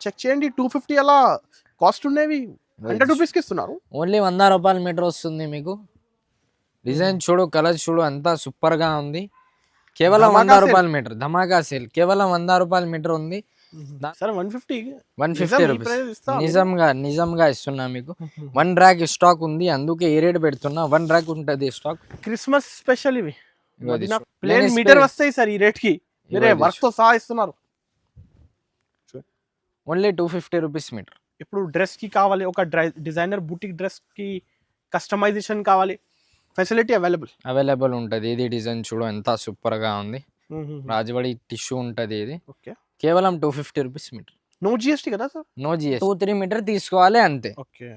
Check చేయండి 250 అలా cost ఉండేవి 100 రూపీస్కి ఇస్తున్నారు. ఓన్లీ 100 రూపాయల మీటర్ వస్తుంది మీకు. డిజైన్ చూడు, కలర్ చూడు, అంతా సూపర్ గా ఉంది. కేవలం 100 రూపాయల మీటర్, ధమాకా సేల్. కేవలం 100 రూపాయల మీటర్ ఉంది. సరే 150 రూపీస్ నిజంగా ఇస్తున్నా మీకు. 1 ర్యాక్ స్టాక్ ఉంది, అందుకే ఏ రేట్ పెడుతున్నా. 1 ర్యాక్ ఉంటది స్టాక్. క్రిస్మస్ స్పెషల్ ఇవి ప్లేన్ మీటర్ వస్తాయి సార్ ఈ రేట్ కి. వేరే వర్క్ తో సహా ఇస్తున్నారు. Only 250 rupees metre. ఇప్పుడు డ్రెస్ కి కావాలి, ఒక డిజైనర్ బూటిక్ డ్రెస్ కి కస్టమైజేషన్ కావాలి, ఫెసిలిటీ అవైలబుల్ ఉంటది. ఇది డిజైన్ చూడు ఎంత సూపర్ గా ఉంది. రాజవాడి టిష్యూ ఉంటది ఇది. ఓకే, కేవలం 250 రూపీస్ మీటర్. నో జిఎస్టీ కదా సార్? No GST. 2-3 మీటర్ తీసుకోవాలి అంతే. Okay,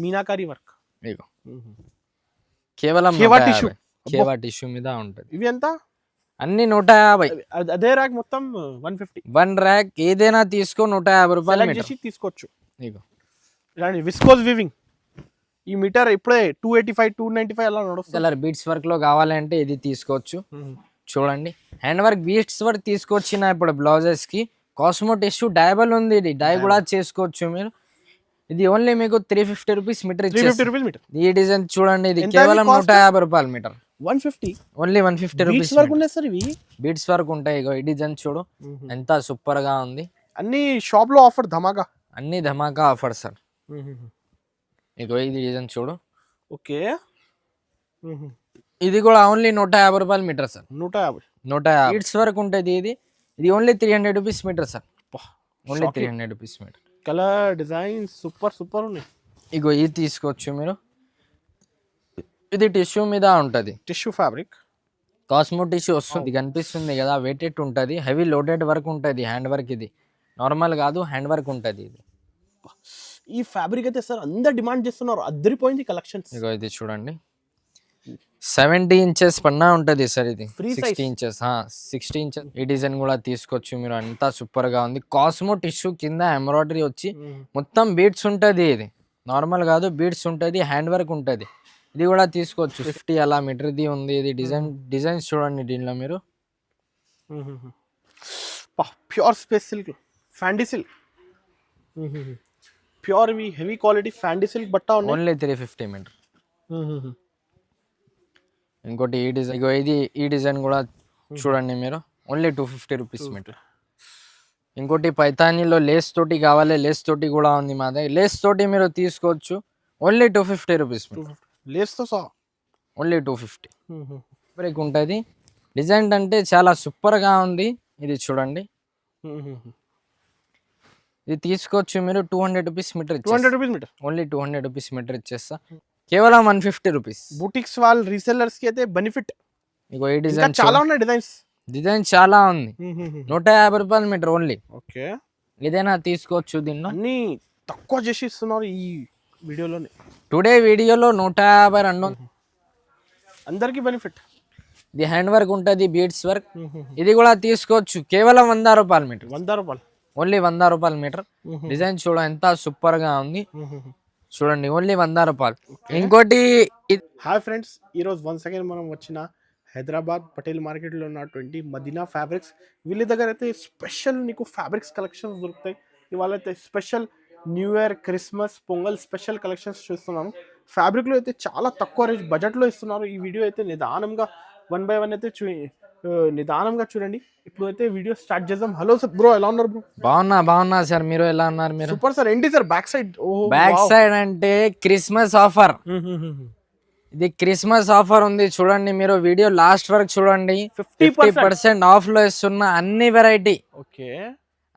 meenakari work. ఇగో కేవలం కేవా టిష్యూ మీద ఉంటది. ఇవి ఎంత? అన్ని 150. అదే ర్యాక్ మొత్తం 150. 1 ర్యాక్ ఏదైనా తీసుకో 150 రూపాయలు మీటర్ తీసుకోవచ్చు. ఇగో విస్కోస్ వీవింగ్ ఈ మీటర్ ఇప్పుడే 285 295 అలా నడుస్తుంది. కలర్ బీట్స్ వర్క్ లో కావాలంటే ఇది తీసుకోవచ్చు. చూడండి హ్యాండ్ వర్క్ బీట్స్ వర్క్ తీసుకొచ్చిన ఇప్పుడు బ్లౌజెస్ కి. కాస్మో టిష్యూ డైబల్ ఉంది, ఇది డై కూడా చేసుకోవచ్చు మీరు. ఇది ఓన్లీ మీకు 350 రూపీస్ మీటర్. ఈ డిజైన్ చూడండి, ఇది కేవలం 150 రూపాయల మీటర్. 150 ఓన్లీ 150 రూపీస్ వర్క్ ఉన్నాయి సార్. ఇవి బీట్స్ వర్క్ ఉంటాయి. ఇగో ఈ డిజైన్ చూడు ఎంత సూపర్ గా ఉంది. అన్ని షాప్ లో ఆఫర్ ధమాకా, అన్ని ధమాకా ఆఫర్ సార్. ఇగో ఇది డిజైన్ చూడు. ఓకే, ఇది కూడా ఓన్లీ 150 రూపాయల మీటర్ సార్. 150 బీట్స్ వర్క్ ఉంటుంది. ఇది only 300 rupees metre sir. Only 300 rupees metre. Colour design super ఉన్నాయి. ఇగో ఇది తీసుకోవచ్చు మీరు. ఇది టిష్యూ మీద ఉంటది, టిష్యూ ఫ్యాబ్రిక్, కాస్మో టిష్యూ వస్తుంది. కనిపిస్తుంది కదా, వెయిటెడ్ ఉంటది, హెవీ లోడెడ్ వర్క్ ఉంటది. హ్యాండ్ వర్క్, ఇది నార్మల్ కాదు, హ్యాండ్ వర్క్ ఉంటది. ఇది ఈ ఫ్యాబ్రిక్ అయితే సార్ అందరు డిమాండ్ చేస్తున్నారు, అద్దరిపోయింది కలెక్షన్స్. ఇగో ఇది చూడండి, 70 ఇంచెస్ పన్నా ఉంటది సార్. ఇది 60 ఇంచెస్. 60 ఇంచెస్. ఈ డిజైన్ కూడా తీసుకోవచ్చు మీరు, అంతా సూపర్ గా ఉంది. కాస్మో టిష్యూ కింద ఎంబ్రాయిడరీ వచ్చి మొత్తం బీడ్స్ ఉంటది. ఇది నార్మల్ కాదు, బీడ్స్ ఉంటది, హ్యాండ్ వర్క్ ఉంటది. ఇది కూడా తీసుకోవచ్చు. 50 అలా మీటర్ది ఉంది. ఇది డిజైన్స్ చూడండి దీనిలో మీరు. ప్యూర్ స్పేస్ సిల్క్, ఫ్యాండీ సిల్క్, ప్యూర్ హెవీ క్వాలిటీ ఫ్యాండీ సిల్క్ బట్ట ఉంది. Only 350 metre. ఇంకోటి ఈ డిజైన్, ఈ డిజైన్ కూడా చూడండి మీరు. Only 250 rupees metre. ఇంకోటి పైతానీలో లేస్ తోటి కావాలి, లేస్ తోటి కూడా ఉంది మా దగ్గర. లేస్ తోటి మీరు తీసుకోవచ్చు. Only 250 rupees metre. లేస్ తో సహా ఓన్లీ 250. బ్రేక్ ఉంటుంది. డిజైన్ అంటే చాలా సూపర్ గా ఉంది. ఇది చూడండి, ఇది తీసుకోవచ్చు మీరు. 200 rupees metre. 200 rupees metre. Only 200 rupees metre ఇచ్చేస్తా. కేవలం 150 రూపీస్. బూటిక్స్ వాళ్ళు రీసెల్లర్స్ కి అయితే బెనిఫిట్. ఇగో ఈ డిజైన్ చాలా ఉన్నాయి. డిజైన్ చాలా ఉంది. 150 రూపాయల మీటర్ ఓన్లీ. ఓకే, ఏదైనా తీసుకోవచ్చు. దీనిలో అన్ని తక్కువ చేసి ఇస్తున్నారు ఈ వీడియోలోనే. టుడే వీడియోలో 150 అందరికి బెనిఫిట్. ఇది హ్యాండ్ వర్క్ ఉంటుంది, బీడ్స్ వర్క్. ఇది కూడా తీసుకోవచ్చు. కేవలం 100 రూపాయల మీటర్. 100 రూపాయలు. ఓన్లీ 100 రూపాయల మీటర్. డిజైన్ చూడ ఎంత సూపర్ గా ఉంది. చూడండి, ఓన్లీ 100 రూపాయలు. ఇంకోటి, హాయ్ ఫ్రెండ్స్, ఈరోజు వన్స్ అగైన్ మనం వచ్చిన హైదరాబాద్ పటేల్ మార్కెట్లో ఉన్నటువంటి మదీనా ఫ్యాబ్రిక్స్. వీళ్ళ దగ్గర అయితే స్పెషల్ నీకు ఫ్యాబ్రిక్స్ కలెక్షన్స్ దొరుకుతాయి. ఇవాళ అయితే special new year, Christmas, pongal special collections చూస్తున్నాము. ఫ్యాబ్రిక్లో అయితే చాలా తక్కువ రేంజ్ బడ్జెట్లో ఇస్తున్నారు. ఈ వీడియో అయితే నిదానంగా 1 by 1 అయితే నిదానంగా చూడండి. ఇప్పుడు అయితే వీడియో స్టార్ట్ చేద్దాం. హలో సార్, బ్రో ఎలా ఉన్నారు? బ్రో బాగున్నా సార్, మీరు ఎలా ఉన్నారు? మీరు సూపర్ సార్. ఏంటి sir back side? Back side అంటే క్రిస్మస్ ఆఫర్. ఇది క్రిస్మస్ ఆఫర్ ఉంది, చూడండి మీరు. వీడియో లాస్ట్ వరకు చూడండి. 50% ఆఫ్ లో ఇస్తున్న అన్ని వెరైటీ. ఓకే,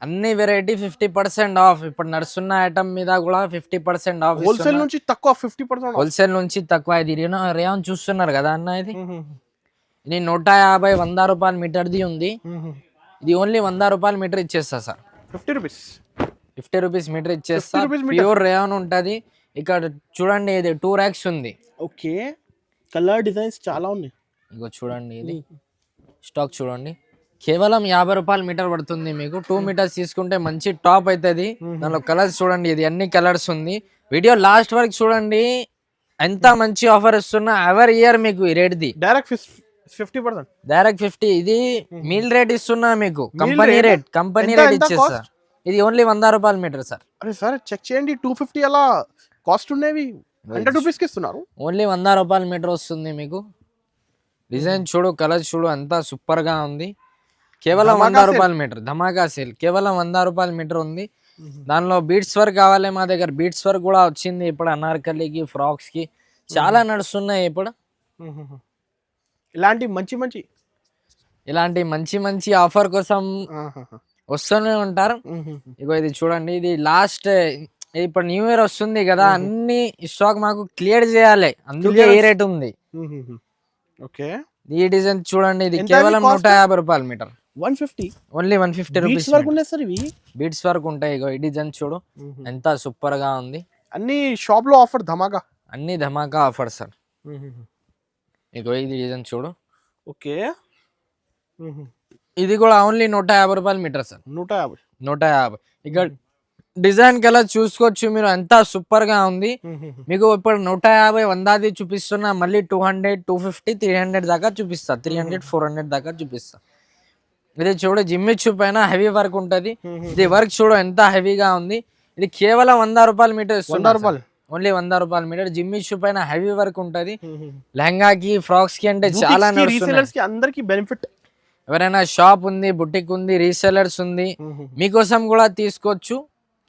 అన్ని వెరైటీ 50% ఆఫ్. ఇప్పుడు నడుస్తున్న ఐటమ్ మీద కూడా 50% ఆఫ్. హోల్సేల్ నుంచి తక్కువ 50%. హోల్సేల్ నుంచి తక్కువ. ఇది రేయాన్ చూస్తున్నారు కదా అన్న, ఇది 150 100 రూపాయల మీటర్ది ఉంది. ఇది ఓన్లీ 100 రూపాయల మీటర్ ఇచ్చేస్తా సార్. 50 రూపీస్ మీటర్ ఇచ్చేస్తా. ప్యూర్ రేయాన్ ఉంటది. ఇక్కడ చూడండి, ఇది 2 ర్యాక్స్ ఉంది. ఓకే, కలర్ డిజైన్స్ చాలా ఉన్నాయి. ఇగో చూడండి, ఇది స్టాక్ చూడండి. కేవలం 50 రూపాయల మీటర్ పడుతుంది మీకు. 2 మీటర్స్ తీసుకుంటే మంచి టాప్ అవుతుంది. దానిలో కలర్స్ చూడండి, ఇది అన్ని కలర్స్ ఉంది. వీడియో లాస్ట్ వరకు చూడండి. ఎంత మంచి ఆఫర్ ఇస్తున్నా ఎవరి ఇయర్ మీకు ఈ రేట్ ది. డైరెక్ట్ 50%. డైరెక్ట్ 50. ఇది మీల్ రేట్ ఇస్తున్నా మీకు. కంపెనీ రేట్ ఇచ్చేస్తా. ఇది ఓన్లీ 100 రూపాయల మీటర్ సార్. అరే సార్ చెక్ చేయండి, 250 అలా కాస్ట్ ఉండేవి 100 రూపీస్కి ఇస్తున్నారు. ఓన్లీ 100 రూపాయల మీటర్ వస్తుంది మీకు. డిజైన్ చూడు, కలర్ చూడు, అంతా సూపర్ గా ఉంది. కేవలం 100 రూపాయల మీటర్, ధమాకా సేల్. కేవలం 100 రూపాయల మీటర్ ఉంది. దానిలో బీట్స్ వర్క్ కావాలి, మా దగ్గర బీట్స్ వర్క్ కూడా వచ్చింది ఇప్పుడు. అనార్కలికి, ఫ్రాక్స్ కి చాలా నడుస్తున్నాయి ఇప్పుడు. ఇలాంటి మంచి మంచి ఆఫర్ కోసం వస్తూనే ఉంటారు. ఇగో ఇది చూడండి, ఇది లాస్ట్ ఇప్పుడు న్యూ ఇయర్ వస్తుంది కదా, అన్ని స్టాక్ మాకు క్లియర్ చేయాలి, అందుకే ఈ రేట్ ఉంది. ఓకే, ఈ డిజైన్ చూడండి, ఇది కేవలం 150 రూపాయల మీటర్. 150, only 150 rupees. బీట్స్ వరకు ఉంటాయి. ఇగో ఈ డిజైన్ చూడు, ఎంత సూపర్ గా ఉంది. అన్ని షాప్ లో ఆఫర్ ధమాకా, అన్ని ధమాకా ఆఫర్ సార్. ఇగో ఇది డిజైన్ చూడు. ఓకే, ఇది కూడా ఓన్లీ 150 రూపాయల మీటర్ సార్. 150. ఇక డిజైన్ కలర్ చూసుకోవచ్చు మీరు, ఎంత సూపర్ గా ఉంది. మీకు ఇప్పుడు 150, 100 చూపిస్తున్నా, మళ్ళీ 200, 250, 300 దాకా చూపిస్తా. 300, 400 దాకా చూపిస్తా. ఇది చూడు, జిమ్మిచ్చు పైన హెవీ వర్క్ ఉంటది. ఇది వర్క్ చూడు ఎంత హెవీగా ఉంది. ఇది కేవలం 100 రూపాయల మీటర్ ఇస్తున్నా. ఓన్లీ 100 రూపాయల మీటర్. జిమ్మిచ్చు పైన హెవీ వర్క్ ఉంటది. లెహంగాకి, ఫ్రాక్స్ కి అంటే చాలా అందరికి బెనిఫిట్. ఎవరైనా షాప్ ఉంది, బుటిక్ ఉంది, రీసెలర్స్ ఉంది, మీకోసం కూడా తీసుకోవచ్చు.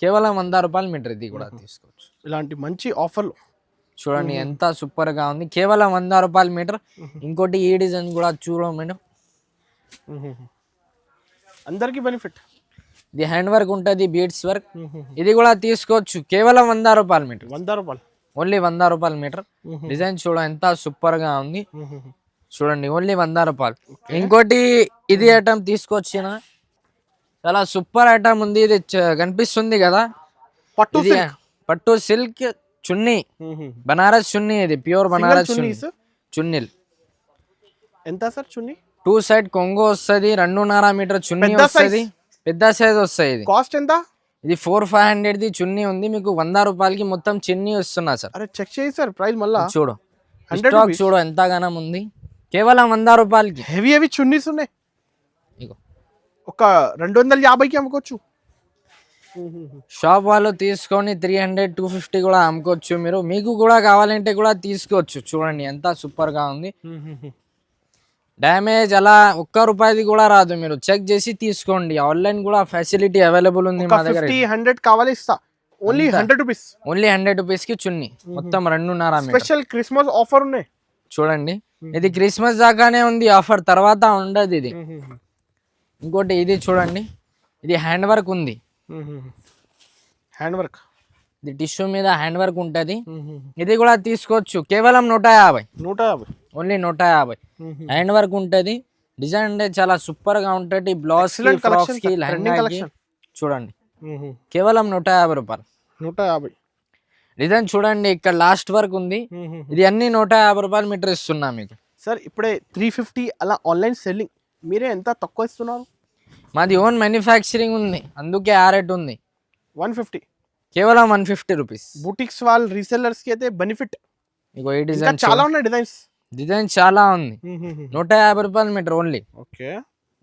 కేవలం 100 రూపాయల మీటర్. ఇది కూడా తీసుకోవచ్చు. ఇలాంటి మంచి ఆఫర్లు చూడండి, ఎంత సూపర్ గా ఉంది. కేవలం 100 రూపాయల మీటర్. ఇంకోటి ఈ డిజైన్ కూడా చూడండి మేడం, అందరికి బెనిఫిట్. ఇది హ్యాండ్ వర్క్ ఉంటది, బీడ్స్ వర్క్. ఇది కూడా తీసుకోవచ్చు. కేవలం 100 రూపాయల మీటర్. 100 రూపాయలు, ఓన్లీ 100 రూపాయల మీటర్. డిజైన్ చూడ ఎంత సూపర్ గా ఉంది. చూడండి, ఓన్లీ 100 రూపాయలు. ఇంకోటి ఇది ఐటమ్ తీసుకొచ్చిన, చాలా సూపర్ ఐటమ్ ఉంది. ఇది కనిపిస్తుంది కదా, పట్టు సిల్క్ చున్నీ, బనారస్ చున్నీ. ఇది ప్యూర్ బనారస్ చున్నీలు. ఎంత సార్ చున్నీ? 2 సైడ్ కొంగు వస్తుంది, 2.5 మీటర్ చున్నీ వస్తుంది, పెద్ద సైజ్ వస్తాయి. ఇది కాస్ట్ ఎంత? ఇది 400-500 ది చున్నీ ఉంది. మీకు 100 రూపాయలకి మొత్తం చున్నీ వస్తున్నా సార్. అరే చెక్ చేయి సార్ ప్రైస్ మళ్ళా. చూడు, స్టాక్ చూడు ఎంతగానం ఉంది. కేవలం 100 రూపాయలకి హెవీ చున్నీస్ ఉన్నాయి. ఇగో ఒక 250కి అమ్ముకోవచ్చు. షాప్ వాళ్ళు తీసుకొని 300, 250 కూడా అమ్ముకోవచ్చు. మీరు మీకు కూడా కావాలంటే కూడా తీసుకోవచ్చు. చూడండి ఎంత సూపర్ గా ఉంది. డ్యామేజ్ అలా ₹1 కూడా రాదు. మీరు చెక్ చేసి తీసుకోండి. ఆన్లైన్ కూడా ఫెసిలిటీ అవైలబుల్ ఉంది మా దగ్గర. 100 కావాలి ఇస్తా. Only 100 rupees. ఓన్లీ 100 రూపీస్ కి చున్నీ, మొత్తం 2.5 మీటర్. స్పెషల్ క్రిస్మస్ ఆఫర్ ఉన్నాయి. చూడండి, ఇది క్రిస్మస్ దాకానే ఉంది ఆఫర్, తర్వాత ఉండదు ఇది. ఇంకోటి ఇది చూడండి, ఇది హ్యాండ్ వర్క్ ఉంది. హ్యాండ్ వర్క్, ఇది టిష్యూ మీద హ్యాండ్ వర్క్ ఉంటది. ఇది కూడా తీసుకోవచ్చు. కేవలం 150. ఓన్లీ 150. హ్యాండ్ వర్క్ ఉంటది. డిజైన్ అంటే చాలా సూపర్ గా ఉంటది. బ్లౌజ్ కి, ఫ్రాక్స్ కి, లెహంగాకి. చూడండి, కేవలం 150 రూపాయలు. 150. డిజైన్ చూడండి, ఇక్కడ లాస్ట్ వర్క్ ఉంది. ఇది అన్ని 150 రూపాయలు మీటర్ ఇస్తున్నా మీకు. సార్ ఇప్పుడే 350 అలా ఆన్లైన్ సెల్లింగ్, మీరే ఎంత తక్కువ ఇస్తున్నారు? మాది ఓన్ మ్యానుఫ్యాక్చరింగ్ ఉంది, అందుకే ఆ రేట్ ఉంది. 150, కేవలం 150 రూపీస్. బుటిక్స్ వాళ్ళు రీసెల్లర్స్ కి అయితే బెనిఫిట్. ఇగో ఈ డిజైన్ చాలా ఉన్నాయి. డిజైన్ చాలా ఉంది. 150 రూపాయలు మీటర్ ఓన్లీ. ఓకే,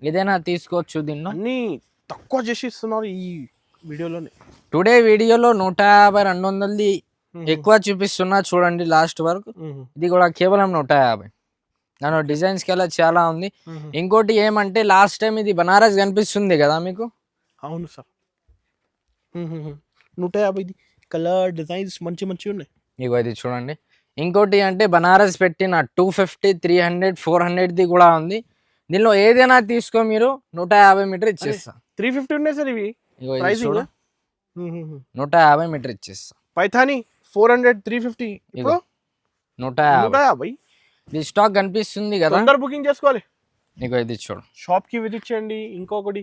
ఏదైనా తీసుకోవచ్చు. దీనిలో అన్ని తక్కువ చేసి ఇస్తున్నారు ఈ వీడియోలోనే. టుడే వీడియోలో 150, 200 ఎక్కువ చూపిస్తున్నా. చూడండి లాస్ట్ వరకు. ఇది కూడా కేవలం 150. దాని డిజైన్స్ కి చాలా ఉంది. ఇంకోటి ఏమంటే లాస్ట్ టైం ఇది బనారస్ కనిపిస్తుంది కదా మీకు. అవును సార్, 150 కలర్ డిజైన్స్ మంచి ఉన్నాయి. ఇగో ఇది చూడండి. ఇంకోటి అంటే బనారస్ పెట్టిన 250, 300, 400 కూడా ఉంది. దీనిలో ఏదైనా తీసుకో, మీరు 150 మీటర్ ఇచ్చేస్తా. 350 ఉన్నాయి సార్ ఇవి. 150 మీటర్ ఇచ్చేస్తా. పైథానీ 400, 350. 150. ఇది స్టాక్ కనిపిస్తుంది కదా, అందరు బుకింగ్ చేసుకోవాలి. ఇగో ఇది చూడు, షాప్ కి విజిట్ చేయండి. ఇంకొకటి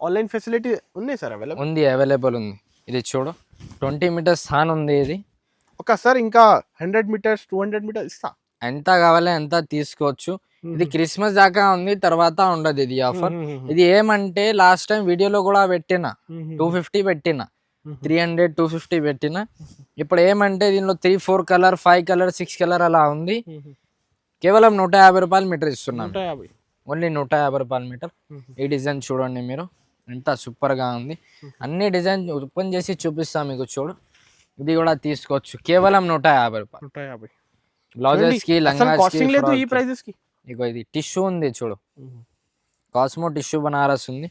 ఆన్లైన్ ఫెసిలిటీ ఉంది సార్, అవైలబుల్ ఉంది. ఇది చూడు, 20 మీటర్స్ స్థాన్ ఉంది. ఇది ఒకసారి ఇంకా 100 మీటర్స్, 200 మీటర్స్ ఇస్తా. ఎంత కావాలి ఎంత తీసుకోవచ్చు. ఇది క్రిస్మస్ దాకా ఉంది, తర్వాత ఉండదు ఇది ఆఫర్. ఇది ఏమంటే లాస్ట్ టైం వీడియోలో కూడా పెట్టిన 250 పెట్టిన, 300, 250 పెట్టిన. ఇప్పుడు ఏమంటే దీనిలో 3, 4 కలర్, 5 కలర్, 6 కలర్ అలా ఉంది. కేవలం 150 రూపాయలు మీటర్ ఇస్తున్నాను. ఓన్లీ 150 రూపాయలు మీటర్. ఈ డిజైన్ చూడండి మీరు, ఎంత సూపర్ గా ఉంది. అన్ని డిజైన్ ఓపెన్ చేసి చూపిస్తా మీకు చూడు. ఇది కూడా తీసుకోవచ్చు కేవలం 150 రూపాయలు. 150. బ్లౌజెస్ కి అసలు లంగాస్ కి కాస్టింగ్ లేదు ఈ ఫ్రాక్ కి. ప్రైజెస్ కి. ఇగో ఇది టిష్యూ ఉంది చూడు, కాస్మో టిష్యూ బనారస్ ఉంది.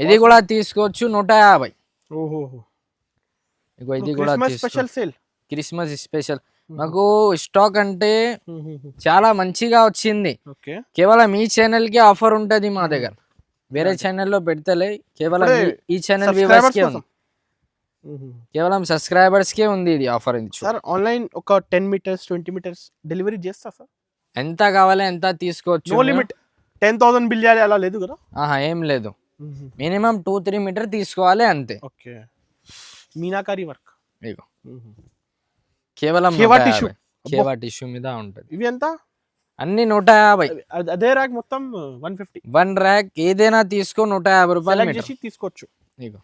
ఇది కూడా తీసుకోవచ్చు 150. ఓహో, ఇగో ఇది కూడా Christmas special sale. Christmas special. మాకు స్టాక్ అంటే చాలా మంచిగా వచ్చింది. ఓకే, కేవలం ఈ ఛానల్ కి ఆఫర్ ఉంటది మా దగ్గర, వేరే ఛానల్లో పెడతలే. కేవలం ఈ ఛానల్ వ్యూవర్స్ కే ఉంది, కేవలం సబ్స్క్రైబర్స్ కే ఉంది ఇది ఆఫర్. సార్ ఆన్లైన్ ఒక 10 మీటర్స్ 20 మీటర్స్ డెలివరీ చేస్తా సార్. ఎంత కావాలి ఎంత తీసుకోవచ్చు. No limit. 10,000 బిల్ చేయాలి అలా లేదు కదా. ఏం లేదు, మినిమం 2-3 మీటర్ తీసుకోవాలి అంతే. Okay, meenakari work. ఇగో కేవలం కేవా టిష్యూ మీద ఉంటది. ఇవి ఎంత? అన్ని 150. అదే ర్యాక్ మొత్తం 150. వన్ ర్యాక్ ఏదైనా తీసుకో 150 రూపాయలు చేసి తీసుకోవచ్చు. ఇగో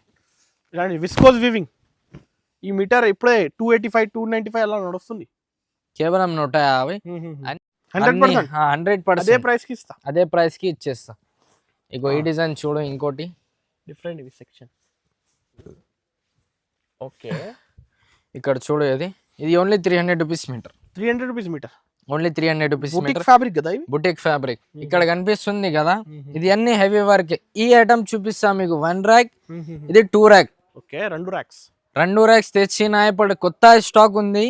ఇలాంటి విస్కోస్ వివింగ్ ఈ మీటర్ ఇప్పుడే 285 295 అలా నడుస్తుంది. కేవలం 150. 100% అదే ప్రైస్ కి ఇస్తా, అదే ప్రైస్ కి ఇచ్చేస్తా. ఇగో ఈ డిజైన్ చూడు, ఇంకోటి డిఫరెంట్ ఇవి సెక్షన్. ఓకే, ఇక్కడ చూడు, ఇది only 300 rupees metre. 300 rupees metre, only 300 rupees metre. Fabric కదా ఇవి, బుటిక్ ఫ్యాబ్రిక్. ఇక్కడ కనిపిస్తుంది కదా, ఇది అన్ని హెవీ వర్క్. ఈ ఐటమ్ చూపిస్తా మీకు. 1 ర్యాక్, ఇది 2 ర్యాక్. Okay, 2 racks. 2 ర్యాక్స్ తెచ్చిన ఇప్పుడు కొత్త స్టాక్ ఉంది.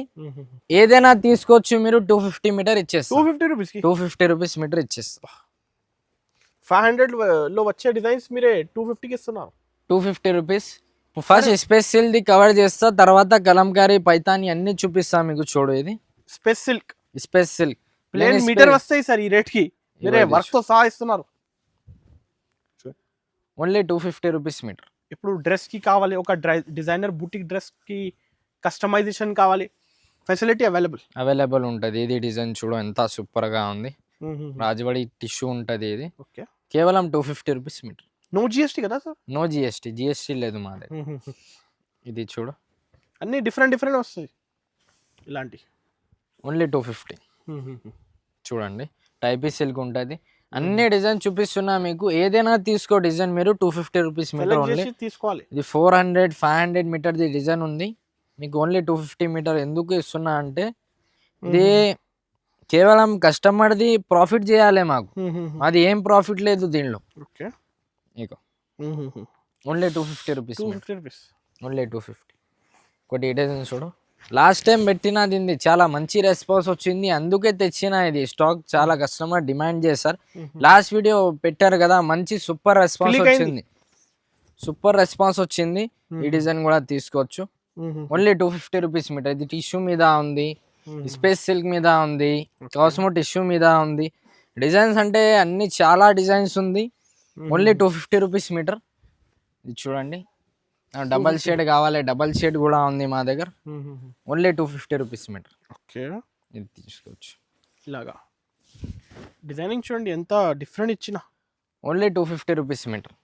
ఏదైనా తీసుకోవచ్చు మీరు. 250 మీటర్ ఇచ్చేస్తా. 250 రూపీస్ కి 250 రూపీస్ మీటర్ ఇచ్చేస్తా. 500 లో వచ్చే డిజైన్స్ మీరే 250 కి ఇస్తున్నారు. 250 రూపీస్. ఫస్ట్ స్పెషల్ ది కవర్ చేస్తా, తర్వాత కలంకారీ పైతాని అన్ని చూపిస్తా మీకు. చూడు, ఇది space silk. Space silk plain metre వస్తాయి సార్ ఈ రేట్ కి, మీరే వర్క్ తో సహా ఇస్తున్నారు. Only 250 rupees metre. ఇప్పుడు డ్రెస్ కి కావాలి, ఒక డిజైనర్ బుటిక్ డ్రెస్ కి కస్టమైజేషన్ కావాలి, ఫెసిలిటీ అవైలబుల్ ఉంటుంది. ఇది డిజైన్ చూడు ఎంత సూపర్ గా ఉంది. రాజవాడి టిష్యూ ఉంటది ఇది. ఓకే, కేవలం 250 రూపీస్ మీటర్. నో జిఎస్టీ కదా సార్? నో జిఎస్టీ లేదు మా దగ్గర. ఇది చూడు, అన్ని డిఫరెంట్ వస్తాయి ఇలాంటి. ఓన్లీ 250. చూడండి, టైపీ సిల్క్ ఉంటుంది. అన్ని డిజైన్ చూపిస్తున్నా మీకు. ఏదైనా తీసుకో డిజైన్ మీరు. 250 రూపీస్ మీటర్ ఓన్లీ తీసుకోవాలి. ఇది 400-500 మీటర్ ది డిజైన్ ఉంది మీకు. ఓన్లీ 250 మీటర్ ఎందుకు ఇస్తున్నా అంటే, ఇది కేవలం కస్టమర్ది ప్రాఫిట్ చేయాలి మాకు. అది ఏం ప్రాఫిట్ లేదు దీనిలో. ఓకే, ఇక ఓన్లీ 250 రూపీస్. ఓన్లీ 250. ఒకటి ఈ డిజైన్ చూడు, లాస్ట్ టైం పెట్టిన దీన్ని చాలా మంచి రెస్పాన్స్ వచ్చింది, అందుకే తెచ్చిన. ఇది స్టాక్ చాలా కస్టమర్ డిమాండ్ చేశారు. లాస్ట్ వీడియో పెట్టారు కదా, మంచి సూపర్ రెస్పాన్స్ వచ్చింది. ఈ డిజైన్ కూడా తీసుకోవచ్చు. Only 250 rupees metre. ఇది టిష్యూ మీద ఉంది, స్పేస్ సిల్క్ మీద ఉంది, కాస్మో టిష్యూ మీద ఉంది. డిజైన్స్ అంటే అన్ని చాలా డిజైన్స్ ఉంది. Only 250 rupees metre. ఇది చూడండి, డబల్ షేడ్ కావాలి, డబల్ షేడ్ కూడా ఉంది మా దగ్గర. Only 250 rupees metre. ఓకే, ఇది తీసుకోవచ్చు. ఇలాగా డిజైనింగ్ చూడండి ఎంత డిఫరెంట్ ఇచ్చిన. Only 250 rupees metre.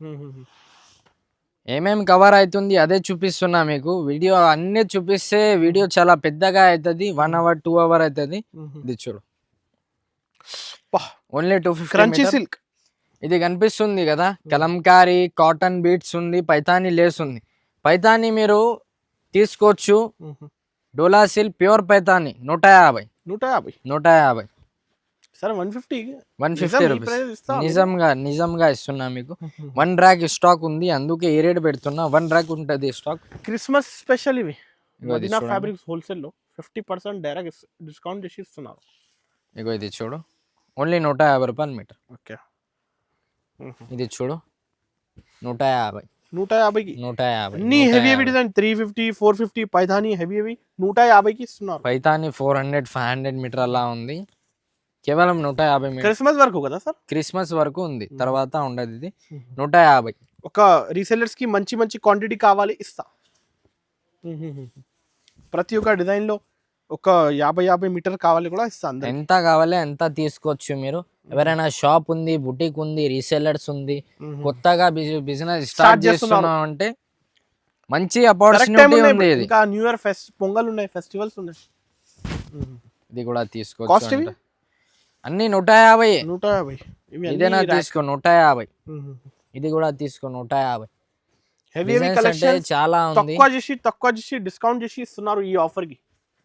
ఏమేమి కవర్ అవుతుంది అదే చూపిస్తున్నా మీకు. వీడియో అన్నీ చూపిస్తే వీడియో చాలా పెద్దగా అవుతుంది, 1 hour 2 hour అవుతుంది. ఇది చూడు, ఓన్లీ 250 సిల్క్. ఇది కనిపిస్తుంది కదా, కలంకారీ కాటన్ బీట్స్ ఉంది, పైతాని లేస్ ఉంది. పైతాని మీరు తీసుకోవచ్చు. డోలా సిల్క్ ప్యూర్ పైతాని 150. సరే 150 రూపీస్. నిజంగా ఇస్తున్నా మీకు. 1 ర్యాక్ స్టాక్ ఉంది, అందుకే ఏ రేట్ పెడుతున్నా. 1 ర్యాక్ ఉంటుంది స్టాక్. క్రిస్మస్ స్పెషల్ ఇవి. మదీనా ఫ్యాబ్రిక్స్ హోల్సేల్ లో 50% డైరెక్ట్ డిస్కౌంట్ చేసి ఇస్తున్నారు. ఇగో ఇది చూడు, ఓన్లీ 150 రూపాయలు మీటర్. ఓకే, ఇది చూడు, 150. 150 అన్ని హెవీ డిజైన్ 350 450 పైథాని హెవీ 150 కి ఇస్తున్నారు. పైథాని 400-500 మీటర్ అలా ఉంది, కేవలం 150 మీటర్. క్రిస్మస్ వరకు కదా సార్? క్రిస్మస్ వరకు ఉంది, తర్వాత ఉండదు. ఇది 150. ఒక రీసెల్లర్స్ కి మంచి క్వాంటిటీ కావాలి ఇస్తా. ప్రతి ఒక్క డిజైన్ లో ఒక 50 మీటర్ కావాలి కూడా ఇస్తా. ఎంత కావాలి ఎంత తీసుకోవచ్చు మీరు. ఎవరైనా షాప్ ఉంది, బుటిక్ ఉంది, రీసెల్లర్స్ ఉంది, కొత్తగా బిజినెస్ స్టార్ట్ చేస్తున్నాం అంటే మంచి ఆపర్చునిటీ ఉంది. ఇది ఇంకా న్యూ ఇయర్ పొంగల్ ఉన్నాయి, ఫెస్టివల్స్ ఉన్నాయి. ఇది కూడా తీసుకోవచ్చు. అన్ని 150. ఇదేనా తీసుకో 150. ఇది కూడా తీసుకో 150. హెవీ డిజైన్స్ అంటే కలెక్షన్స్ చాలా ఉంది. తక్కువ చేసి డిస్కౌంట్ చేసి ఇస్తున్నారు ఈ ఆఫర్ కి.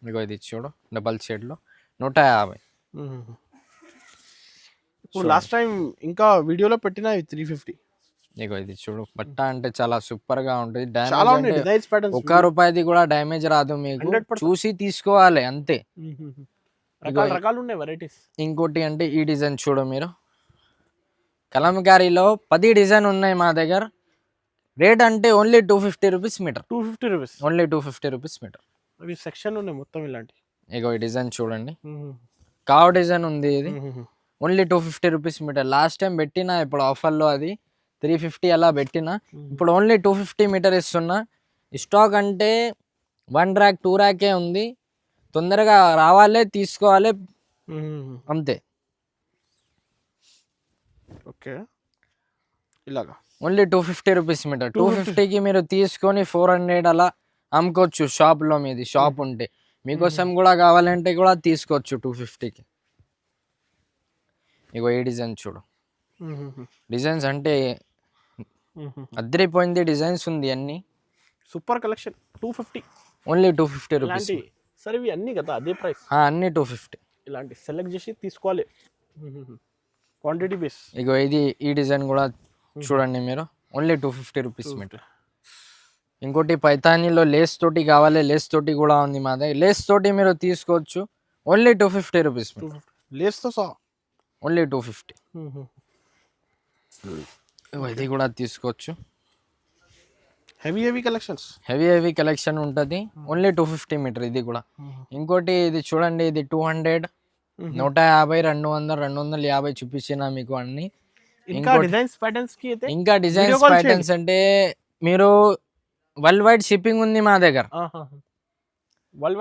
ఇగో ఇది చూడు డబల్ షేడ్ లో 150. ఇప్పుడు లాస్ట్ టైం ఇంకా వీడియోలో పెట్టిన 350. ఇగో ఇది చూడు బట్ట అంటే చాలా సూపర్ గా ఉంటుంది. చాలా డ్యామేజ్ ఉన్నాయి అంటే డిజైన్స్ ప్యాటర్న్స్. 1 రూపాయిది కూడా డ్యామేజ్ రాదు మీకు. 100% చూసి తీసుకోవాలి అంతే. రకాలు ఉన్నాయి వెరైటీస్. ఇంకోటి అంటే ఈ డిజైన్ చూడు మీరు, కలంకారీలో 10 డిజైన్ ఉన్నాయి మా దగ్గర. రేట్ అంటే only 250 rupees metre. 250 rupees only 250 rupees metre. అవి సెక్షన్ ఉన్నాయి మొత్తం ఇలాంటి. ఇగో ఈ డిజైన్ చూడండి, కావ్ డిజైన్ ఉంది ఇది. Only 250 rupees metre. Last time పెట్టినా, ఇప్పుడు ఆఫర్లో అది 350 అలా పెట్టినా. ఇప్పుడు ఓన్లీ 250 మీటర్ ఇస్తున్నా. స్టాక్ అంటే 1 ర్యాక్ 2 ర్యాకే ఉంది. తొందరగా రావాలి, తీసుకోవాలి అంతే. ఓకే, ఇలాగా ఓన్లీ 250 రూపీస్ మీటర్. 250కి మీరు తీసుకొని 400 అలా అమ్ముకోవచ్చు షాప్లో. మీది షాప్ ఉంటే మీకోసం కూడా కావాలంటే కూడా తీసుకోవచ్చు 250కి. ఇగో ఈ డిజైన్ చూడు, డిజైన్స్ అంటే అద్దరిపోయింది. డిజైన్స్ ఉంది అన్ని సూపర్ కలెక్షన్. 250 only 250 rupees. సరే ఇవి అన్ని కదా అదే ప్రైస్? అన్ని 250. ఇలాంటి సెలెక్ట్ చేసి తీసుకోవాలి క్వాంటిటీ బేస్. ఇగో ఇది ఈ డిజైన్ కూడా చూడండి మీరు, ఓన్లీ 250 రూపీస్ మీటర్. ఇంకోటి పైతానీలో లేస్ తోటి కావాలి, లేస్ తోటి కూడా ఉంది మా దగ్గర. లేస్ తోటి మీరు తీసుకోవచ్చు, ఓన్లీ 250 రూపీస్ మీటర్. లేస్తో సహా ఓన్లీ 250. ఇది కూడా తీసుకోవచ్చు. హెవీ కలెక్షన్స్, హెవీ కలెక్షన్ ఉంటుంది. ఓన్లీ 250 మీటర్ ఇది కూడా. ఇంకోటి ఇది చూడండి, ఇది 200, 150, 200, 250 చూపించిన మీకు అన్ని. ఇంకా డిజైన్స్ ప్యాటర్న్స్ కి అయితే ఇంకా డిజైన్స్ ప్యాటర్న్స్ అంటే మీరు వరల్డ్ వైడ్ షిప్పింగ్ ఉంది మా దగ్గర. వరల్డ్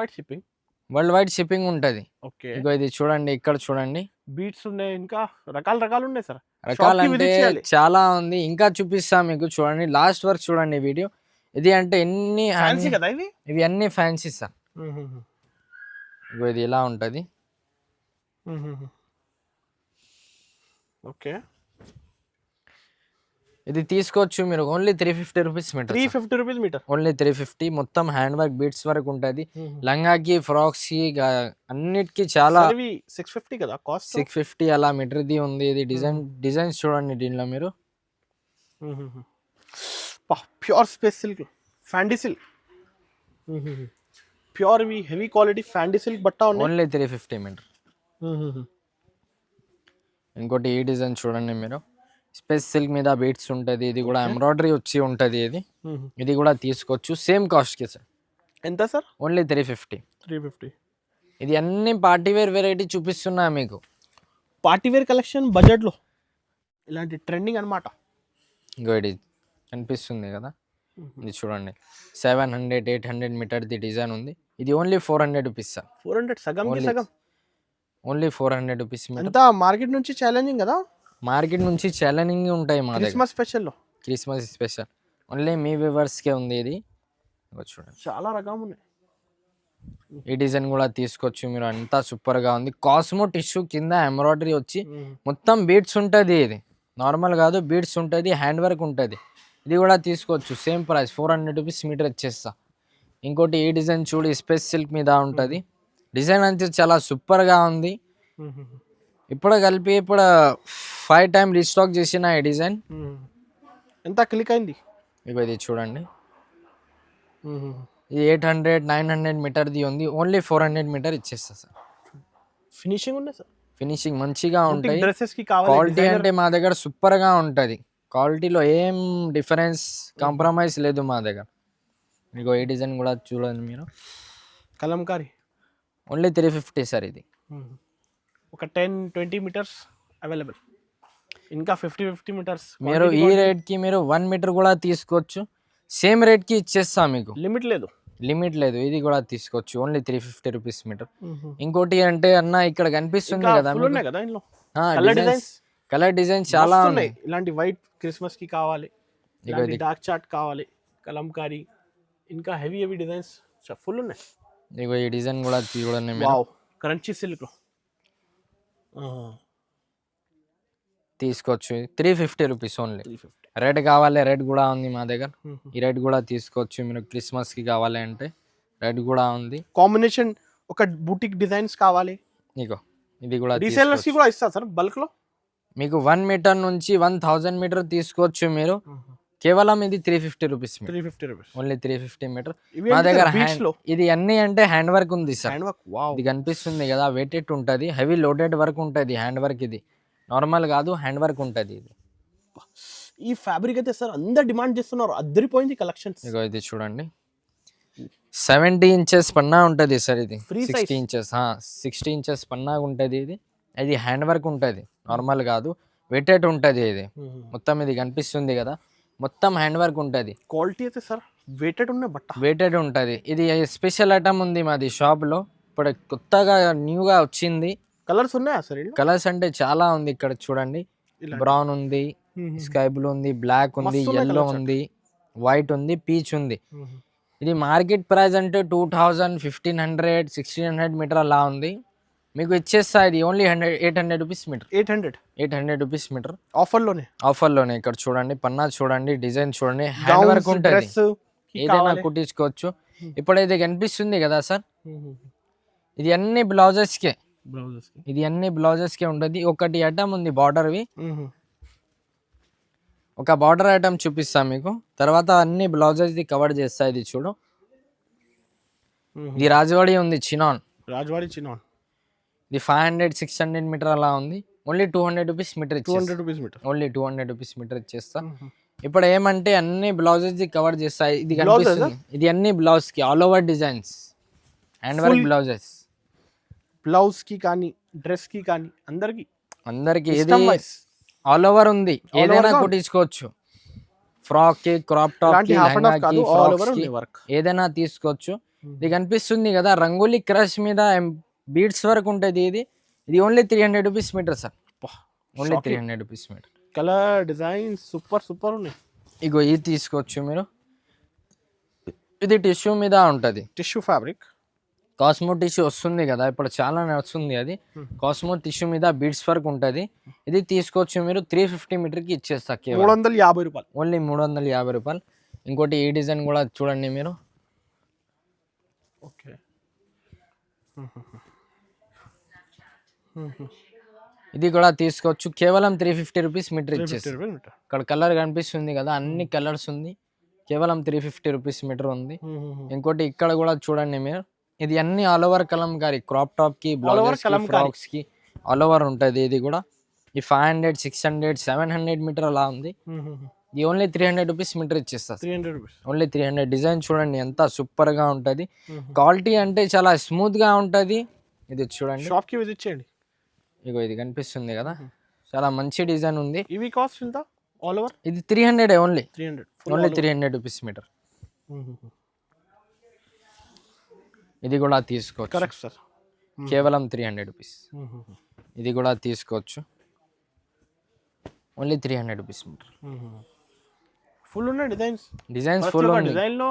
వైడ్ షిప్పింగ్ ఉంటుంది. ఓకే, ఇగో ఇది చూడండి, ఇక్కడ చూడండి బీట్స్ ఉన్నాయి, ఇంకా రకాలు ఉన్నాయి సార్. రకాలంటే చాలా ఉంది, ఇంకా చూపిస్తా మీకు. చూడండి లాస్ట్ వరకు చూడండి వీడియో. ఇది అంటే ఎన్ని ఫ్యాన్సీ కదా ఇవి అన్ని ఫ్యాన్సీ సార్. ఇగో ఇది ఇలా ఉంటుంది. ఓకే, ఇది తీసుకోవచ్చు మీరు, only 350 rupees metre. 350 rupees metre, only 350. మొత్తం హ్యాండ్ వర్క్ బీట్స్ వరకు ఉంటుంది. లంగాకి, ఫ్రాక్స్ కి, అన్నిటికి చాలా 650 కదా కాస్ట్. 650 అలా మీటర్ది ఉంది. ఇది డిజైన్స్ చూడండి దీనిలో మీరు. ప్యూర్ స్పేస్ సిల్క్, ఫ్యాండీ సిల్క్, ప్యూర్ హెవీ క్వాలిటీ ఫ్యాండీ సిల్క్ బట్ట ఉంది. Only 350 metre. ఇంకోటి ఈ డిజైన్ చూడండి మీరు, స్పేస్ సిల్క్ మీద బీట్స్ ఉంటుంది. ఇది కూడా ఎంబ్రాయిడరీ వచ్చి ఉంటుంది. ఇది కూడా తీసుకోవచ్చు, సేమ్ కాస్ట్ కి సార్. ఎంత సార్? ఓన్లీ 350. ఇది అన్ని పార్టీ వేర్ వెరైటీ చూపిస్తున్నా మీకు. పార్టీ వేర్ కలెక్షన్ బడ్జెట్ లో ఇలాంటి ట్రెండింగ్ అన్నమాట. ఇంకో ఇది కనిపిస్తుంది కదా, ఇది చూడండి 700, 800 మీటర్ది డిజైన్ ఉంది. ఇది ఓన్లీ 400 రూపీస్ సార్. 400 సగం. Only 400 rupees. అంతా మార్కెట్ నుంచి ఛాలెంజింగ్ కదా. మార్కెట్ నుంచి ఛాలెంజింగ్ ఉంటాయి మా దగ్గర. క్రిస్మస్ స్పెషల్ ఓన్లీ మీ వ్యూవర్స్కే ఉంది ఇది. చూడండి చాలా రకం ఉన్నాయి. ఈ డిజైన్ కూడా తీసుకోవచ్చు మీరు, అంతా సూపర్ గా ఉంది. కాస్మో టిష్యూ కింద ఎంబ్రాయిడరీ వచ్చి మొత్తం బీట్స్ ఉంటుంది. ఇది నార్మల్ కాదు, బీట్స్ ఉంటుంది, హ్యాండ్ వర్క్ ఉంటుంది. ఇది కూడా తీసుకోవచ్చు, సేమ్ ప్రైస్ 400 రూపీస్ మీటర్ ఇచ్చేస్తా. ఇంకోటి ఈ డిజైన్ చూడు, స్పేస్ సిల్క్ మీద ఉంటుంది. డిజైన్ అంతే చాలా సూపర్ గా ఉంది. ఇప్పుడు కలిపి 5 టైమ్ రీస్టాక్ చేసిన ఈ డిజైన్. ఎంత క్లిక్ అయింది. ఇగో ఇది చూడండి, ఇది 800, 900 మీటర్ది ఉంది. ఓన్లీ 400 మీటర్ ఇచ్చేస్తా సార్. ఫినిషింగ్ ఉంది సార్, ఫినిషింగ్ మంచిగా ఉంటాయి. డ్రెస్సెస్ కి క్వాలిటీ అంటే మా దగ్గర సూపర్ గా ఉంటుంది. క్వాలిటీలో ఏం డిఫరెన్స్, కాంప్రమైజ్ లేదు మా దగ్గర. ఇగో ఈ డిజైన్ కూడా చూడండి మీరు, కలంకారీ. Only 350 sir. ఇది ఒక 10-20 మీటర్స్ అవైలబుల్. ఇంకా 50 మీటర్స్ మీరు ఈ రేట్ కి మీరు 1 మీటర్ కూడా తీసుకోవచ్చు, సేమ్ రేట్ కి ఇచ్చేస్తా మీకు. లిమిట్ లేదు. ఇది కూడా తీసుకోవచ్చు, ఓన్లీ 350 రూపీస్ మీటర్. ఇంకోటి అంటే అన్న ఇక్కడ కనిపిస్తుంది కదా కలర్ డిజైన్ చాలా ఉన్నాయి. ఇలాంటి వైట్ క్రిస్మస్ కి కావాలి, డార్క్ చార్ట్ కావాలి, కలంకారీ, ఇంకా హెవీ డిజైన్స్ ఫుల్ ఉన్నాయి. ఇగో ఈ డిజైన్ కూడా చూడండి, క్రంచీ సిల్క్ లో తీసుకోవచ్చు. 350 రూపీస్ ఓన్లీ. 350. రెడ్ కావాలి, రెడ్ కూడా ఉంది మా దగ్గర. ఈ రెడ్ కూడా తీసుకోవచ్చు మీరు, క్రిస్మస్ కి కావాలి అంటే రెడ్ కూడా ఉంది. కాంబినేషన్ ఒక బూటిక్ డిజైన్స్ కావాలి, ఇగో ఇది కూడా రీసేలర్స్ కి కూడా ఇస్తారు సార్ బల్క్ లో. మీకు 1 మీటర్ నుంచి 1000 మీటర్ తీసుకోవచ్చు మీరు. కేవలం ఇది 350 రూపీస్, 350 రూపీస్ ఓన్లీ 350 మీటర్ ఇవి మా దగ్గర. బీచ్ లో ఇది అన్ని అంటే హ్యాండ్ వర్క్ ఉంది సార్. Hand work. వావ్, ఇది కనిపిస్తుంది కదా, వెయిటెడ్ ఉంటుంది, హెవీ లోడెడ్ వర్క్ ఉంటుంది, హ్యాండ్ వర్క్. ఇది నార్మల్ కాదు, హ్యాండ్ వర్క్ ఉంటుంది ఇది. ఈ ఫ్యాబ్రిక్ అయితే సార్ అందరు డిమాండ్ చేస్తున్నారు, అద్దరిపోయింది కలెక్షన్స్. ఇగో ఇది చూడండి, 70 ఇంచెస్ పన్నా ఉంటుంది సార్. ఇది Free 60 ఇంచెస్, 60 ఇంచెస్ పన్నా ఉంటుంది ఇది. ఇది హ్యాండ్ వర్క్ ఉంటుంది, నార్మల్ కాదు, వెయిటెడ్ ఉంటుంది ఇది మొత్తం. ఇది కనిపిస్తుంది కదా, మొత్తం హ్యాండ్ వర్క్ ఉంటుంది. క్వాలిటీ అయితే సార్ వెయిటెడ్ ఉన్న బట్ట, వెయిటెడ్ ఉంటుంది. ఇది స్పెషల్ ఐటమ్ ఉంది మాది షాప్ లో, ఇప్పుడు కొత్తగా న్యూగా వచ్చింది. కలర్స్ ఉన్నాయా సార్? కలర్స్ అంటే చాలా ఉంది ఇక్కడ చూడండి. బ్రౌన్ ఉంది, స్కై బ్లూ ఉంది, బ్లాక్ ఉంది, ఎల్లో ఉంది, వైట్ ఉంది, పీచ్ ఉంది. ఇది మార్కెట్ ప్రైస్ అంటే 2000, 1500, 1600 మీటర్ అలా ఉంది. మీకు ఇచ్చేస్తా ఇది only 800 rupees metre. 800 rupees metre ఆఫర్లోనే. ఇక్కడ చూడండి, పన్నా చూడండి, డిజైన్ చూడండి, హ్యాండ్ వర్క్ ఉంటుంది, ఏదైనా కుట్టించుకోవచ్చు. ఇప్పుడు ఇది కనిపిస్తుంది కదా సార్, ఇది అన్ని బ్లౌజెస్కే, ఇది అన్ని బ్లౌజెస్కే ఉంటుంది. ఒకటి ఐటమ్ ఉంది బార్డర్వి, ఒక బార్డర్ ఐటమ్ చూపిస్తా మీకు, తర్వాత అన్ని బ్లౌజెస్ ది కవర్ చేస్తా. ఇది చూడు, ఇది రాజవాడి ఉంది, చినాన్. ఇది 500, 600 మీటర్ అలా ఉంది. Only 200 rupees metre, only 200 rupees metre ఇచ్చేస్తా. ఇప్పుడు ఏమంటే అన్ని బ్లౌజెస్ ది కవర్ చేస్తా. ఇది కనిపిస్తుంది, ఇది అన్ని బ్లౌజ్ కి all over designs, hand work blouses. Blouse కి కానీ డ్రెస్ కి కానీ అందరికి ఇది ఆల్ ఓవర్ ఉంది, ఏదైనా కుట్టించుకోవచ్చు. ఫ్రాక్ కి, క్రాప్ టాప్ కి, లెహంగా కి, ఫ్రాక్స్ కి ఏదైనా తీసుకోవచ్చు. ఇది కనిపిస్తుంది కదా, రంగోలీ క్రష్ మీద బీడ్స్ వర్క్ ఉంటుంది. ఇది only 300 rupees metre sir, only 300 rupees metre. Colour design super ఉన్నాయి. ఇగో ఇది తీసుకోవచ్చు మీరు, ఇది టిష్యూ మీద ఉంటుంది, టిష్యూ ఫ్యాబ్రిక్. కాస్మో టిష్యూ వస్తుంది కదా, ఇప్పుడు చాలా నడుస్తుంది అది. కాస్మో టిష్యూ మీద బీడ్స్ వర్క్ ఉంటుంది. ఇది తీసుకోవచ్చు మీరు, 350 మీటర్కి ఇచ్చేస్తా, 350 రూపాయలు, ఓన్లీ 350 రూపాయలు. ఇంకోటి ఈ డిజైన్ కూడా చూడండి మీరు, ఓకే. ఇది కూడా తీసుకోవచ్చు, కేవలం 350 రూపీస్ మీటర్ ఇచ్చేసి. ఇక్కడ కలర్ కనిపిస్తుంది కదా, అన్ని కలర్స్ ఉంది, కేవలం 350 రూపీస్ మీటర్ ఉంది. ఇంకోటి ఇక్కడ కూడా చూడండి మీరు, ఇది అన్ని all over Kalamkari, crop top కి, బ్లౌజెస్ కి, ఫ్రాక్స్ కి ఆల్ ఓవర్ ఉంటుంది. ఇది కూడా ఈ 500, 600, 700 మీటర్ అలా ఉంది. ఇది ఓన్లీ 300 రూపీస్ మీటర్ ఇచ్చేస్తా, ఓన్లీ 300. డిజైన్ చూడండి ఎంత సూపర్ గా ఉంటది, క్వాలిటీ అంటే చాలా స్మూత్ గా ఉంటది. ఇది చూడండి, షాప్ కి విజిట్ చేయండి. ఇగో ఇది కనిపిస్తుంది కదా, చాలా మంచి డిజైన్ ఉంది. ఇవి కాస్ట్ ఎంత ఆల్ ఓవర్? ఇది 300, ఓన్లీ 300 రూపీస్ మీటర్. ఇది కూడా తీసుకోవచ్చు, కరెక్ట్ సార్, కేవలం 300 రూపీస్. ఇది కూడా తీసుకోవచ్చు, ఓన్లీ 300 రూపీస్ మీటర్. ఫుల్ ఉన్నాయి డిజైన్స్ ఫుల్ ఉన్నాయి. డిజైన్ లో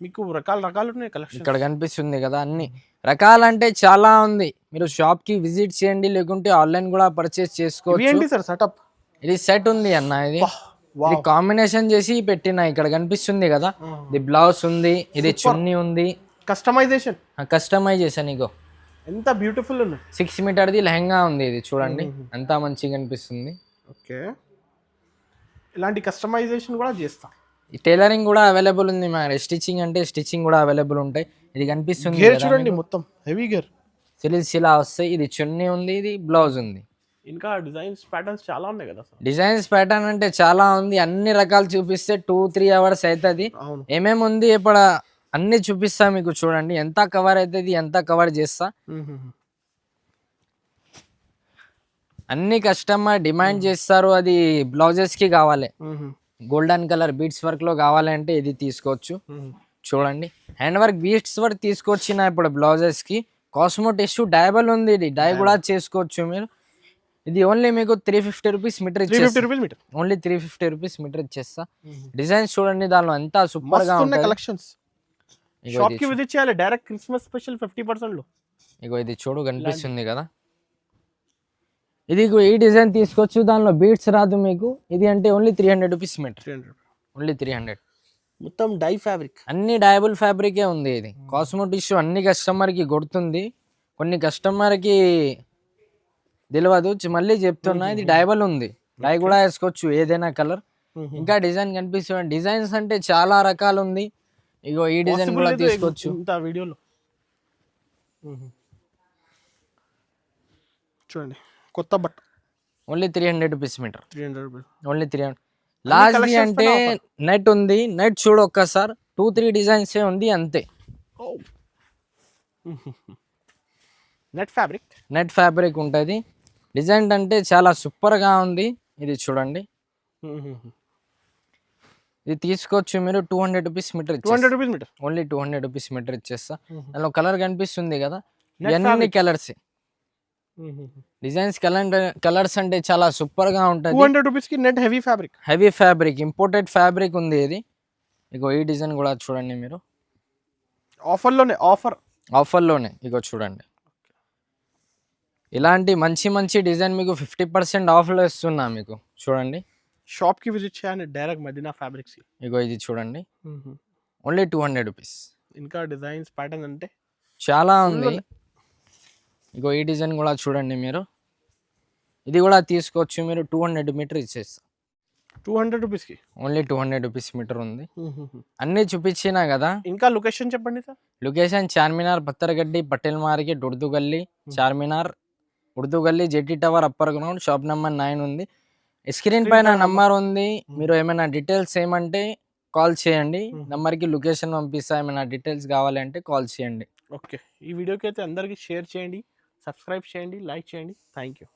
మీకు రకాలు ఉన్నాయి కలెక్షన్. ఇక్కడ కనిపిస్తుంది కదా, అన్ని రకాలంటే చాలా ఉంది. మీరు షాప్ కి విజిట్ చేయండి, లేకుంటే ఆన్లైన్ కూడా పర్చేస్ చేసుకోవచ్చు. ఏంటి సార్ సెటప్? ఇది సెట్ ఉంది అన్న, ఇది కాంబినేషన్ చేసి పెట్టిన. ఇక్కడ కనిపిస్తుంది కదా, ఇది బ్లౌజ్ ఉంది, ఇది చున్నీ ఉంది, కస్టమైజేషన్. ఇగో ఎంత బ్యూటిఫుల్ ఉంది. 6 మీటర్ది లెహంగా ఉంది, ఇది చూడండి ఎంత మంచిగా కనిపిస్తుంది. ఓకే, ఇలాంటి కస్టమైజేషన్ కూడా చేస్తా. టైలరింగ్ కూడా అవైలబుల్ ఉంది మా, స్టిచ్చింగ్ అంటే స్టిచ్చింగ్ కూడా అవైలబుల్ ఉంటాయి. ఇది కనిపిస్తుంది చూడండి, మొత్తం హెవీ గేర్, సిలా వస్తాయి. ఇది చున్నీ ఉంది, ఇది బ్లౌజ్ ఉంది. ఇంకా డిజైన్స్ ప్యాటర్న్స్ చాలా ఉన్నాయి కదా. డిజైన్స్ ప్యాటర్న్ అంటే చాలా ఉంది, అన్ని రకాలు చూపిస్తే 2-3 అవర్స్ అవుతుంది. ఏమేమి ఉంది ఇప్పుడు అన్ని చూపిస్తా మీకు. చూడండి ఎంత కవర్ అవుతుంది, ఎంత కవర్ చేస్తా. అన్ని కస్టమర్ డిమాండ్ చేస్తారు, అది బ్లౌజెస్ కి కావాలి, గోల్డెన్ కలర్ బీడ్స్ వర్క్ లో కావాలంటే ఇది తీసుకోవచ్చు. చూడండి హ్యాండ్ వర్క్ బీడ్స్ వర్క్ తీసుకొచ్చిన ఇప్పుడు బ్లౌజెస్ కి. కాస్మో టిష్యూ డైబల్ ఉంది, ఇది డై కూడా చేసుకోవచ్చు మీరు. ఇది ఓన్లీ మీకు 350 రూపీస్ మీటర్ ఇచ్చేస్తా, ఓన్లీ 350 రూపీస్ మీటర్ ఇచ్చేస్తా. డిజైన్స్ చూడండి, దానిలో ఎంత సూపర్ గా ఉంటాయి కలెక్షన్స్. షాప్ కి విజిట్ చేయాలి డైరెక్ట్, క్రిస్మస్ స్పెషల్ 50% లో. ఇగో ఇది చూడు కనిపిస్తుంది కదా, ఇది ఈ డిజైన్ తీసుకోవచ్చు, దానిలో బీట్స్ రాదు మీకు. ఇది అంటే ఓన్లీ 300 రూపీస్ మీటర్, 300. ఓన్లీ 300. మొత్తం డై ఫ్యాబ్రిక్, అన్ని డయబుల్ ఫ్యాబ్రికే ఉంది. ఇది కాస్మో టిష్యూ అన్ని కస్టమర్కి కొడుతుంది, కొన్ని కస్టమర్కి తెలియదు. మళ్ళీ చెప్తున్నా, ఇది డయబుల్ ఉంది, డై కూడా వేసుకోవచ్చు ఏదైనా కలర్. ఇంకా డిజైన్ కనిపిస్తుంది. డిజైన్స్ అంటే చాలా రకాలు ఉంది. ఇగో ఈ డిజైన్ కూడా తీసుకోవచ్చు ఇంత వీడియోలో. చూడండి కొత్త బట్ట, only 300 rupees metre, 300 rupees. Only 300. Last అంటే నెట్ ఉంది, నెట్ చూడు ఒక్కసారి, 2-3 డిజైన్స్ ఉంది అంతే. నెట్ ఫ్యాబ్రిక్ ఉంటుంది. డిజైన్ అంటే చాలా సూపర్గా ఉంది. ఇది చూడండి, ఇది తీసుకోవచ్చు మీరు 200 rupees metre, 200 rupees metre, only 200 rupees metre ఇచ్చేస్తా. దానిలో కలర్ కనిపిస్తుంది కదా, ఇవన్నీ కలర్స్, డిజైన్స్ కలర్స్ అంటే చాలా సూపర్ గా ఉంటుంది. 200 రూపీస్ కి net heavy fabric, imported fabric ఉంది ఇది. ఇగో ఈ డిజైన్ కూడా చూడండి మీరు, ఆఫర్ లోనే ఇగో చూడండి. ఇలాంటి మంచి మంచి డిజైన్ మీకు 50% ఆఫ్ లో ఇస్తున్నా మీకు. చూడండి, షాప్ కి విజిట్ చేయండి డైరెక్ట్ మదీనా ఫ్యాబ్రిక్స్. ఇగో ఇది చూడండి, ఓన్లీ 200 రూపీస్. ఇంకా డిజైన్స్ ప్యాటర్న్ అంటే చాలా ఉంది. ఇగో ఈ డిజైన్ కూడా చూడండి మీరు, ఇది కూడా తీసుకోవచ్చు మీరు. 200 మీటర్ ఇచ్చేస్తా, 200 రూపీస్ కి, ఓన్లీ 200 రూపీస్ మీటర్ ఉంది. అన్నీ చూపించినా కదా. ఇంకా లొకేషన్ చెప్పండి sir. Location Charminar, Pattharghatti, Patel market, Urdu Gali, Charminar, Urdu Gali, Jetti tower, upper ground, shop number 9 ఉంది. స్క్రీన్ పైన నంబర్ ఉంది. మీరు ఏమైనా డీటెయిల్స్ ఏమంటే కాల్ చేయండి, నంబర్కి లొకేషన్ పంపిస్తా. ఏమైనా డీటెయిల్స్ కావాలంటే కాల్ చేయండి. ఓకే, ఈ వీడియోకి అయితే అందరికీ షేర్ చేయండి, సబ్స్క్రైబ్ చేయండి, లైక్ చేయండి. Thank you.